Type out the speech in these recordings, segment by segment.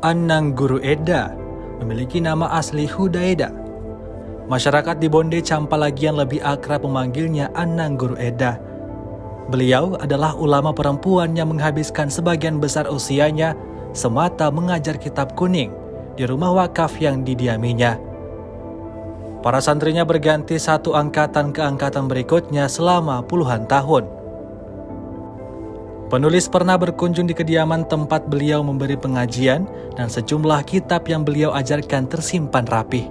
Anang Guru Eda memiliki nama asli Hudaida. Masyarakat di Bonde Campalagian lebih akrab memanggilnya Anang Guru Eda. Beliau adalah ulama perempuan yang menghabiskan sebagian besar usianya semata mengajar kitab kuning di rumah wakaf yang didiaminya. Para santrinya berganti satu angkatan ke angkatan berikutnya selama puluhan tahun. Penulis pernah berkunjung di kediaman tempat beliau memberi pengajian dan sejumlah kitab yang beliau ajarkan tersimpan rapih.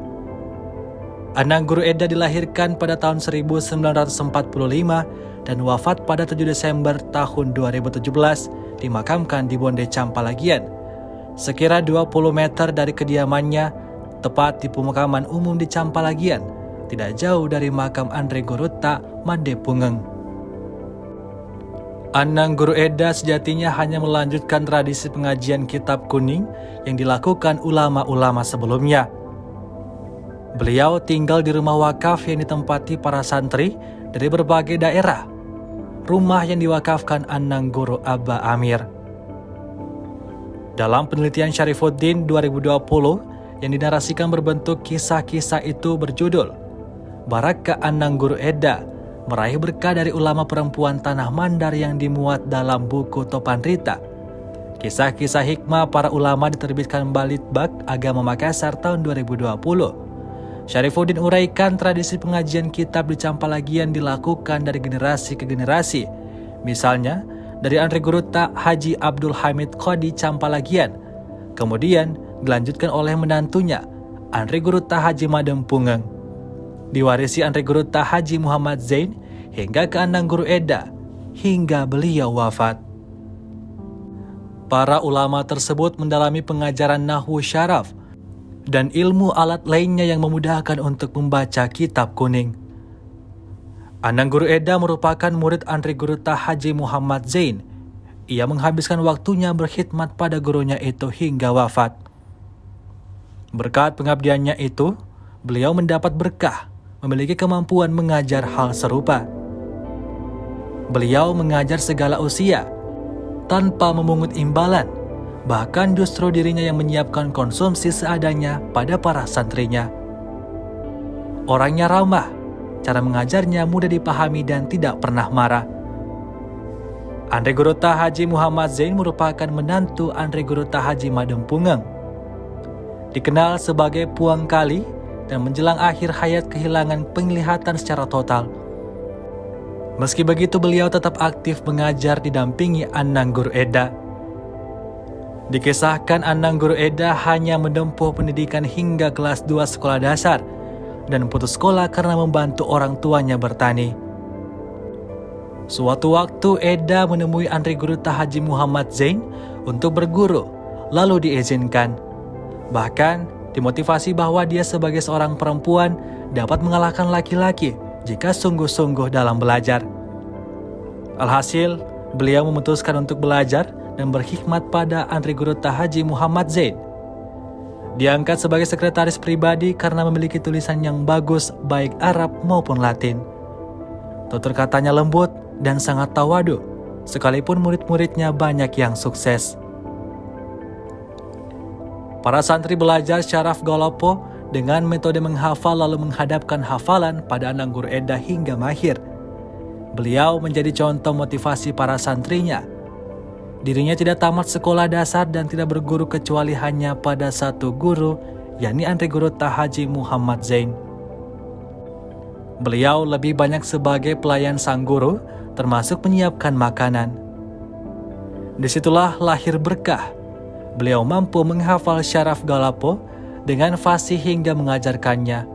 Anang Guru Eda dilahirkan pada tahun 1945 dan wafat pada 7 Desember tahun 2017 dimakamkan di Bonde Campalagian, sekira 20 meter dari kediamannya, tepat di pemakaman umum di Campalagian, tidak jauh dari makam Andre Gorutta Madepungeng. Anang Guru Eda sejatinya hanya melanjutkan tradisi pengajian kitab kuning yang dilakukan ulama-ulama sebelumnya. Beliau tinggal di rumah wakaf yang ditempati para santri dari berbagai daerah, rumah yang diwakafkan Anang Guru Abba Amir. Dalam penelitian Syarifuddin 2020 yang dinarasikan berbentuk kisah-kisah itu berjudul Baraka Anang Guru Eda meraih berkah dari ulama perempuan Tanah Mandar yang dimuat dalam buku Topan Rita. Kisah-kisah hikmah para ulama diterbitkan Balitbak Agama Makassar tahun 2020. Syarifuddin uraikan tradisi pengajian kitab di Campalagian dilakukan dari generasi ke generasi. Misalnya, dari Andre Gorutta Haji Abdul Hamid Qodi Campalagian, kemudian dilanjutkan oleh menantunya Andre Gorutta Haji Madepungeng, diwarisi Andre Gorutta Haji Muhammad Zain hingga ke Anang Guru Eda hingga beliau wafat. Para ulama tersebut mendalami pengajaran nahwu syaraf dan ilmu alat lainnya yang memudahkan untuk membaca kitab kuning. Anang Guru Eda merupakan murid Andre Gorutta Haji Muhammad Zain. Ia menghabiskan waktunya berkhidmat pada gurunya itu hingga wafat. Berkat pengabdiannya itu, beliau mendapat berkah, memiliki kemampuan mengajar hal serupa. Beliau mengajar segala usia, tanpa memungut imbalan, bahkan justru dirinya yang menyiapkan konsumsi seadanya pada para santrinya. Orangnya ramah, cara mengajarnya mudah dipahami dan tidak pernah marah. Andre Gorutta Haji Muhammad Zain merupakan menantu Andre Gorutta Haji Madepungeng. Dikenal sebagai Puang Kali dan menjelang akhir hayat kehilangan penglihatan secara total. Meski begitu, beliau tetap aktif mengajar didampingi Anang Guru Eda. Dikisahkan Anang Guru Eda hanya menempuh pendidikan hingga kelas 2 sekolah dasar dan putus sekolah karena membantu orang tuanya bertani. Suatu waktu Eda menemui Andre Gorutta Haji Muhammad Zain untuk berguru, lalu diizinkan. Bahkan dimotivasi bahwa dia sebagai seorang perempuan dapat mengalahkan laki-laki jika sungguh-sungguh dalam belajar. Alhasil, beliau memutuskan untuk belajar dan berkhidmat pada Andre Gorutta Haji Muhammad Zain. Diangkat sebagai sekretaris pribadi karena memiliki tulisan yang bagus baik Arab maupun Latin. Tutur katanya lembut dan sangat tawadu, sekalipun murid-muridnya banyak yang sukses. Para santri belajar syaraf galopo dengan metode menghafal lalu menghadapkan hafalan pada Anang Guru Eda hingga mahir. Beliau menjadi contoh motivasi para santrinya. Dirinya tidak tamat sekolah dasar dan tidak berguru kecuali hanya pada satu guru, yakni Andre Gorutta Haji Muhammad Zain. Beliau lebih banyak sebagai pelayan sang guru, termasuk menyiapkan makanan. Disitulah lahir berkah. Beliau mampu menghafal syaraf galopo dengan fasih hingga mengajarkannya.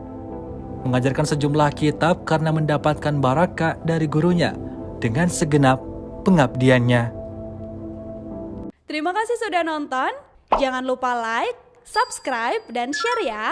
Mengajarkan sejumlah kitab karena mendapatkan barakah dari gurunya dengan segenap pengabdiannya. Terima kasih sudah nonton. Jangan lupa like, subscribe, dan share ya.